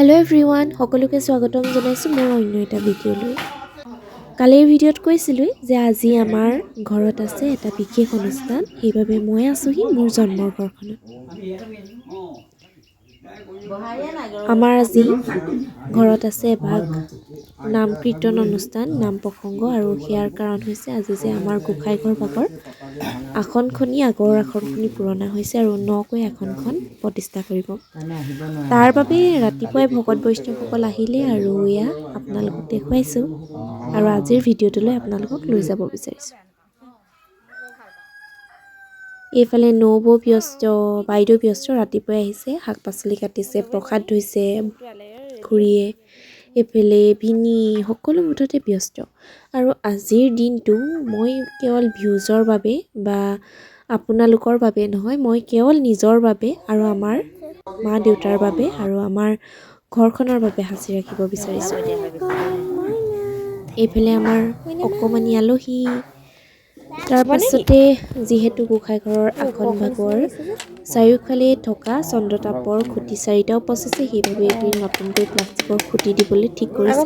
Hello' everyone, সকলোকে স্বাগতম জনাইছোঁ মোৰ অন্য এটা ভিডিঅ'লৈ। কালিৰ ভিডিঅ'ত কৈছিলোঁ যে আজি আমাৰ ঘৰত আছে এটা বিশেষ অনুষ্ঠান, সেইবাবে মই আছোঁহি মোৰ জন্মৰ ঘৰখনত। আমাৰ আজি ঘৰত আছে এভাগ নাম কীৰ্তন অনুষ্ঠান, নাম প্ৰসংগ, আৰু সেয়াৰ কাৰণ হৈছে আজি যে আমাৰ গোসাঁই ঘৰ ভাগৰ আসনখনি আগৰ আসনখনি পুৰণা হৈছে আৰু নকৈ আসনখন প্ৰতিষ্ঠা কৰিব। তাৰ বাবে ৰাতিপুৱাই ভকত বৈষ্ণৱসকল আহিলে আৰু এয়া আপোনালোকক দেখুৱাইছোঁ আৰু আজিৰ ভিডিঅ'টোলৈ আপোনালোকক লৈ যাব বিচাৰিছোঁ। এইফালে নবৌ ব্যস্ত, বাইদেউ ব্যস্ত, ৰাতিপুৱাই আহিছে, শাক পাচলি কাটিছে, প্ৰসাদ ধুইছে খুৰীয়ে, এইফালে ভিনি, সকলো মুঠতে ব্যস্ত। আৰু আজিৰ দিনটো মই কেৱল ভিউজৰ বাবে বা আপোনালোকৰ বাবে নহয়, মই কেৱল নিজৰ বাবে আৰু আমাৰ মা দেউতাৰ বাবে আৰু আমাৰ ঘৰখনৰ বাবে সাঁচি ৰাখিব বিচাৰিছোঁ। এইফালে আমাৰ অকণমানি আলহী, তাৰ পাছতে যিহেতু গোসাঁই ঘৰৰ আসন ভাগৰ চাৰিওফালে থকা চন্দ্ৰতাপৰ খুঁটি চাৰিটাও পচিছে, সেইবাবে এইখিনি নতুনকৈ প্লাষ্টিকৰ খুঁটি দিবলৈ ঠিক কৰিছে।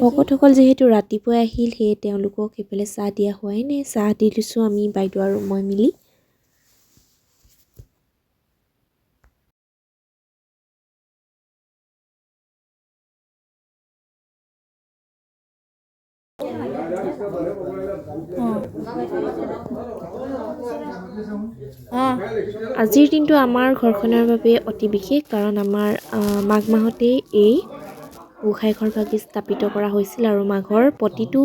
ভকতসকল যিহেতু ৰাতিপুৱাই আহিল, সেয়ে তেওঁলোকক এইফালে চাহ দিয়া হোৱাই নাই, চাহ দি লৈছোঁ আমি বাইদেউ আৰু মই মিলি। আজিৰ দিনটো আমাৰ ঘৰখনৰ বাবে অতি বিশেষ, কাৰণ আমাৰ মাঘ মাহতেই এই গোসাঁই ঘৰ ভাগি স্থাপিত কৰা হৈছিল আৰু প্ৰতিটো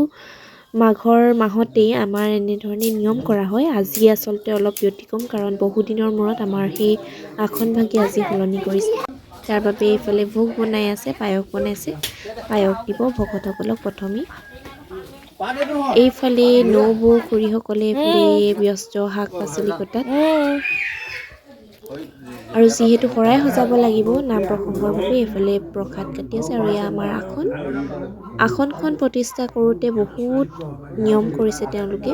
মাঘৰ মাহতেই আমাৰ এনেধৰণে নিয়ম কৰা হয়। আজি আচলতে অলপ ব্যতিক্ৰম, কাৰণ বহুদিনৰ মূৰত আমাৰ সেই আসন ভাগি আজি সলনি কৰিছে। তাৰ বাবে এইফালে ভোগ বনাই আছে, পায়স বনাইছে, পায়স দিব ভকতসকলক প্ৰথমে। এইফালে নবৌ খুৰীসকলে এইফালে ব্যস্ত শাক পাচলি কটাত, আৰু যিহেতু শৰাই সজাব লাগিব নাম প্ৰসংগৰ বাবে, এইফালে প্ৰসাদ কাটি আছে। আৰু এয়া আমাৰ আসনখন প্ৰতিষ্ঠা কৰোঁতে বহুত নিয়ম কৰিছে তেওঁলোকে,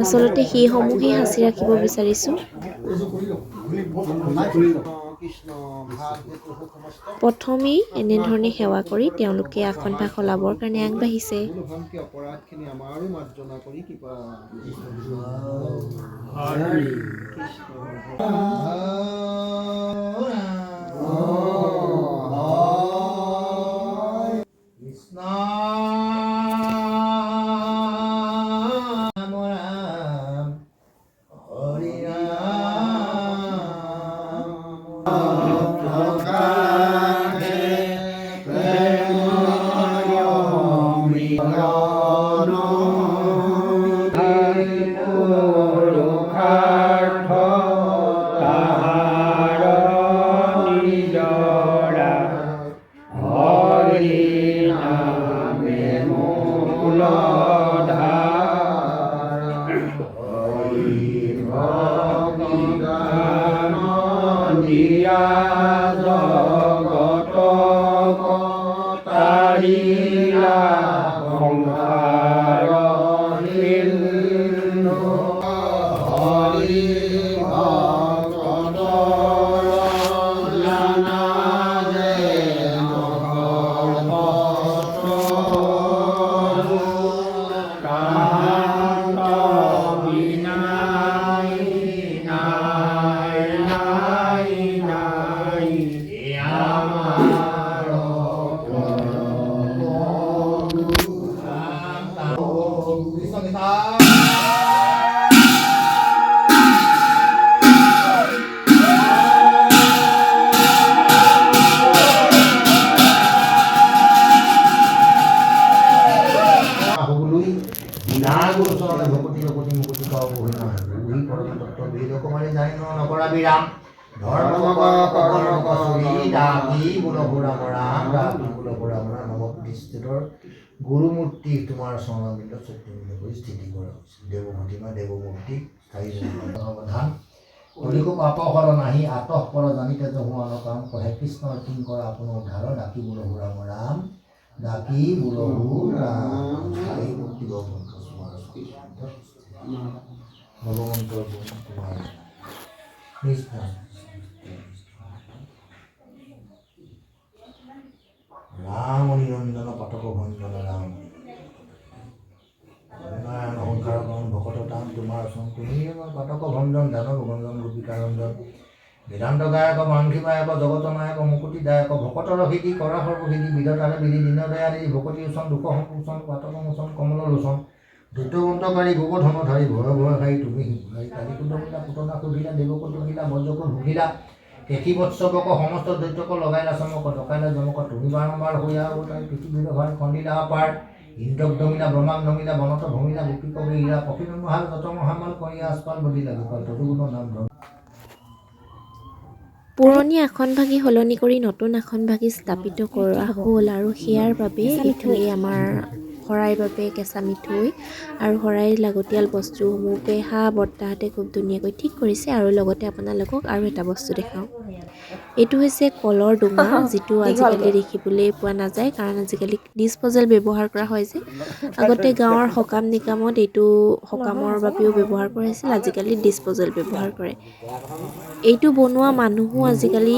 আচলতে সেইসমূহেই সাঁচি ৰাখিব বিচাৰিছোঁ। প্ৰথমেই এনেধৰণে সেৱা কৰি তেওঁলোকে আসনভাগ সলাবৰ কাৰণে আগবাঢ়িছে। গুৰুমূৰ্তি তোমাৰ চৰণবিন্দু চতুৰ্বিন্দু কৰি স্থিতি কৰা হৈছে। দেৱমূৰ্তিমা দেৱমূৰ্তি স্থায়ী সমাধান কলিকো পাপহৰ নাহি আতঃ পৰ জানিতে হোৱা নকাম কহে কৃষ্ণৰ কিং কৰা আপোনাৰ উদ্ধাৰ ডাকি বুলহু ৰাম ৰাম, ডাকি বুলহু ৰাম। স্থায়ী মুক্তি ভগৱন্তৰ তোমাৰ ৰাম নিৰঞ্জন পাঠক ভঞ্জন ৰাম নাৰায়ণ সংসাৰ মন ভকত টান তোমাৰ চন তুমি পাঠক ভঞ্জন দানৱ ভঞ্জন গোপিকা ৰঞ্জন বেদান্ত গায়ক মাংসী মায়ক জগত নায়ক মুকুতি দায়ক ভকত ৰসিদি কৰা সৰ্বসিদ্ধি বিধতাৰে বিধি দিন দয়াৰি ভকতি ওচন দুখ সংকোচন পাতক মোচন কমল লোচন দৈত্যবন্তকাৰী গোবধনধাৰী ভয় ভয়কাৰী তুমি শিৱকাৰী কালী কুটমিলা পুতনা সুধিলা দেৱক তুমিলা বজ্ৰক ভুগিলা কেশী বৎসৱক সমস্ত দৈত্যক লগাইলা চমক ডকাইলা জমক তুমি বাৰম্বাৰ হৈয়া অৱতাৰী পৃথিৱীৰ ভাৰ খন্দিলা পাৰ ইন্দ্ৰক দমিলা ব্ৰহ্মাক নমিলা বনত ভমিলা গোপীক হীৰা পক্ষী মহাল যত মহামাল কৰিয়া আস্পাল বদিলা গোপাল তদুগুণ নাম ধৰ্ম পুৰণি আসনভাগি সলনি কৰি নতুন আসনভাগি স্থাপিত কৰা হ'ল আৰু সেয়াৰ বাবে ইফালে আমাৰ শৰাইৰ বাবে কেঁচা মিঠৈ আৰু শৰাইৰ লাগতিয়াল বস্তুসমূহ পেহা বৰ্তাহঁতে খুব ধুনীয়াকৈ ঠিক কৰিছে আৰু লগতে আপোনালোকক আৰু এটা বস্তু দেখাওঁ এইটো হৈছে কলৰ ডোঙা যিটো আজিকালি দেখিবলৈ পোৱা নাযায় কাৰণ আজিকালি ডিছপ'জেল ব্যৱহাৰ কৰা হয় যে আগতে গাঁৱৰ সকাম নিকামত এইটো সকামৰ বাবেও ব্যৱহাৰ কৰিছিল আজিকালি ডিছপ'জেল ব্যৱহাৰ কৰে এইটো বনোৱা মানুহো আজিকালি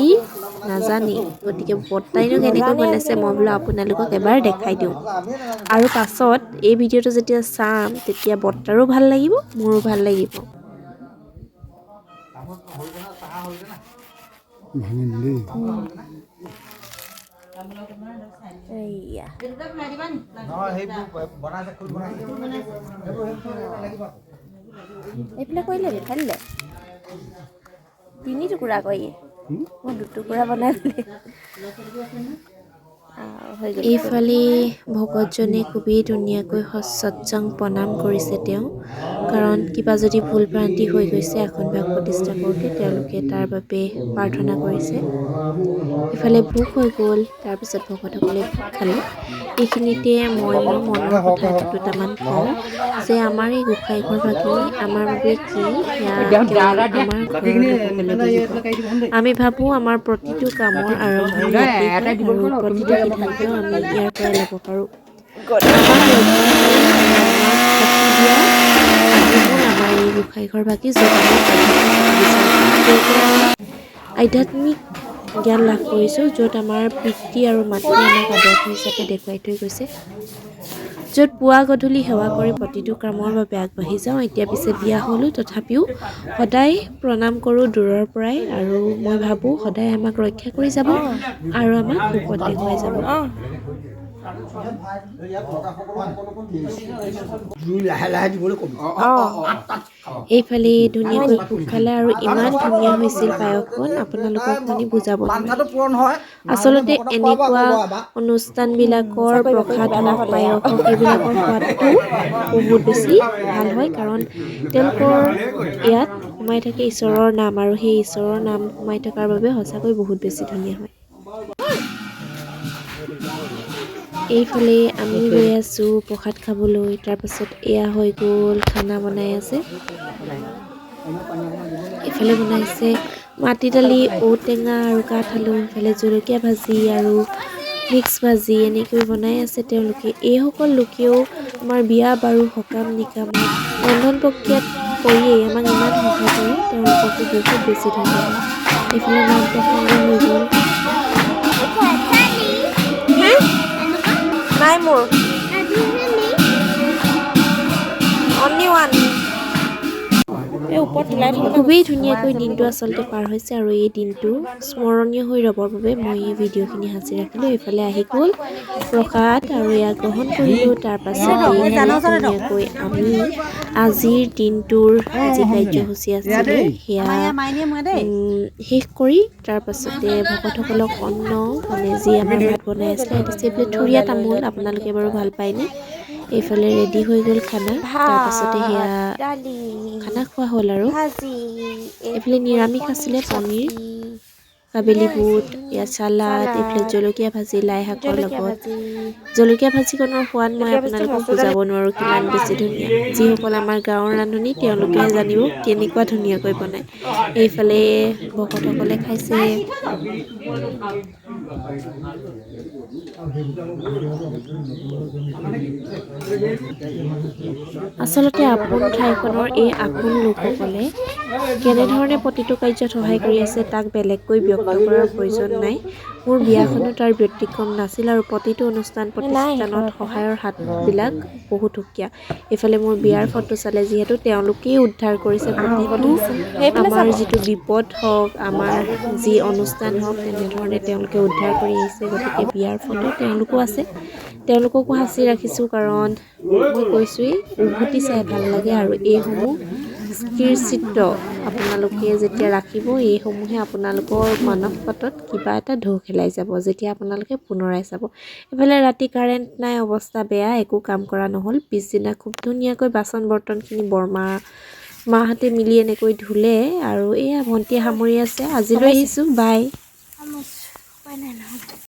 নাজানে গতিকে বৰ্তাইনো কেনেকৈ বনাইছে মই বোলো আপোনালোকক এবাৰ দেখাই দিওঁ আৰু পাছত এই ভিডিঅ'টো যেতিয়া চাম তেতিয়া বৰ্তাৰো ভাল লাগিব মোৰো ভাল লাগিব এইফালে কৰিলে দেখালে তিনি টুকুৰা কৰি মই দুটুকুৰা বনাই দিলে এইফালে ভকতজনে খুবেই ধুনীয়াকৈ সৎসং প্ৰণাম কৰিছে তেওঁ কাৰণ কিবা যদি ভুল ভ্ৰান্তি হৈ গৈছে আসনভাগ প্ৰতিষ্ঠা কৰোঁতে তেওঁলোকে তাৰ বাবে প্ৰাৰ্থনা কৰিছে ইফালে ভোগ হৈ গ'ল তাৰপিছত ভকতসকলে ভোগ খালে এইখিনিতে মই মোৰ মনৰ কথা দুটামান কওঁ যে আমাৰ এই গোসাঁইঘৰ ভাগি আমাৰ বাবে কি সেয়া আমাৰ আমি ভাবোঁ আমাৰ প্ৰতিটো কামৰ আৰম্ভণি আৰু প্ৰতিটো সিদ্ধান্ত আমি ইয়াৰ পৰাই ল'ব পাৰোঁ আমাৰ এই গোসাঁইঘৰ ভাগি আধ্যাত্মিক জ্ঞান লাভ কৰিছোঁ য'ত আমাৰ পিতৃ আৰু মাতৃ আমাক আদৰ্শ হিচাপে দেখুৱাই থৈ গৈছে য'ত পুৱা গধূলি সেৱা কৰি প্ৰতিটো কামৰ বাবে আগবাঢ়ি যাওঁ এতিয়া পিছে বিয়া হ'লোঁ তথাপিও সদায় প্ৰণাম কৰোঁ দূৰৰ পৰাই আৰু মই ভাবোঁ সদায় আমাক ৰক্ষা কৰি যাব আৰু আমাক সুখত দেখুৱাই যাব এইফালে ধুনীয়াকৈ ভোগ খালে আৰু ইমান ধুনীয়া হৈছিল পায়সকণ আপোনালোকক শুনি বুজাব নোৱাৰে আচলতে এনেকুৱা অনুষ্ঠানবিলাকৰ প্ৰসাদ হওক পায়স হওক এইবিলাকৰ সোৱাদটো বহুত বেছি ভাল হয় কাৰণ তেওঁলোকৰ ইয়াত সোমাই থাকে ঈশ্বৰৰ নাম আৰু সেই ঈশ্বৰৰ নাম সোমাই থকাৰ বাবে সঁচাকৈ বহুত বেছি ধুনীয়া হয় এইফালে আমি গৈ আছোঁ প্ৰসাদ খাবলৈ তাৰপাছত এয়া হৈ গ'ল খানা বনাই আছে এইফালে বনাইছে মাটি দালি ঔটেঙা আৰু কাঠআলু ইফালে জলকীয়া ভাজি আৰু মিক্স ভাজি এনেকৈ বনাই আছে তেওঁলোকে এইসকল লোকেও আমাৰ বিয়া বাৰু সকাম নিকামত ৰন্ধন প্ৰক্ৰিয়াত কৰিয়েই আমাক ইমান সহায় কৰে তেওঁলোককো বহুত বেছি ধন্যবাদ এইফালে নাম প্ৰসংগ হৈ গ'ল নাই মোৰ অনলি ওৱান এই ওপৰত তোলাই থকা খুবেই ধুনীয়াকৈ দিনটো আচলতে পাৰ হৈছে আৰু এই দিনটো স্মৰণীয় হৈ ৰ'বৰ বাবে মই এই ভিডিঅ'খিনি সাঁচি ৰাখিলোঁ এইফালে আহি গ'ল প্ৰসাদ আৰু এয়া গ্ৰহণ কৰিলোঁ তাৰপাছত ধুনীয়াকৈ আমি আজিৰ দিনটোৰ যি কাৰ্যসূচী আছিলে সেয়া শেষ কৰি তাৰপাছতে ভকতসকলক অন্ন মানে যি আমাৰ ভাত বনাই আছিলে সেইটো থুৰীয়া তামোল আপোনালোকে বাৰু ভাল পায়নে এইফালে ৰেডি হৈ গ'ল খানা তাৰপাছতে সেয়া খানা খোৱা হ'ল আৰু এইফালে নিৰামিষ আছিলে পনীৰ কাবেলি বুট এয়া চালাড এইফালে জলকীয়া ভাজি লাই শাকৰ লগত জলকীয়া ভাজিকণৰ সোৱাদ মই আপোনালোকক বুজাব নোৱাৰোঁ কিমান বেছি ধুনীয়া যিসকল আমাৰ গাঁৱৰ ৰান্ধনি তেওঁলোকেহে জানিব কেনেকুৱা ধুনীয়াকৈ বনায় এইফালে ভকতসকলে খাইছে আচলতে আপোন ঠাইখনৰ এই আপোন লোকসকলে কেনেধৰণে প্ৰতিটো কাৰ্যত সহায় কৰি আছে তাক বেলেগকৈ ব্যক্ত কৰাৰ প্ৰয়োজন নাই। মোৰ বিয়াখনো তাৰ ব্যতিক্ৰম নাছিল আৰু প্ৰতিটো অনুষ্ঠান প্ৰতিষ্ঠানত সহায়ৰ হাতবিলাক বহুত সুকীয়া। এইফালে মোৰ বিয়াৰ ফটো চালে যিহেতু তেওঁলোকেই উদ্ধাৰ কৰিছে প্ৰতিটো আমাৰ যিটো বিপদ হওক, আমাৰ যি অনুষ্ঠান হওক, তেনেধৰণে তেওঁলোকে উদ্ধাৰ কৰি আহিছে। গতিকে বিয়াৰ ফটো তেওঁলোকো আছে, তেওঁলোককো সাঁচি ৰাখিছোঁ, কাৰণ মই কৈছোঁৱেই উভতি চাই ভাল লাগে আৰু এইসমূহ স্থিৰচিত্ৰ আপোনালোকে যেতিয়া ৰাখিব, এইসমূহে আপোনালোকৰ মানসপটত কিবা এটা ঢৌ খেলাই যাব যেতিয়া আপোনালোকে পুনৰাই চাব। এইফালে ৰাতি কাৰেণ্ট নাই, অৱস্থা বেয়া, একো কাম কৰা নহ'ল। পিছদিনা খুব ধুনীয়াকৈ বাচন বৰ্তনখিনি মাহঁতে মিলি এনেকৈ ধুলে আৰু এয়া ভণ্টিয়ে সামৰি আছে। আজিলৈ আহিছোঁ, বাই।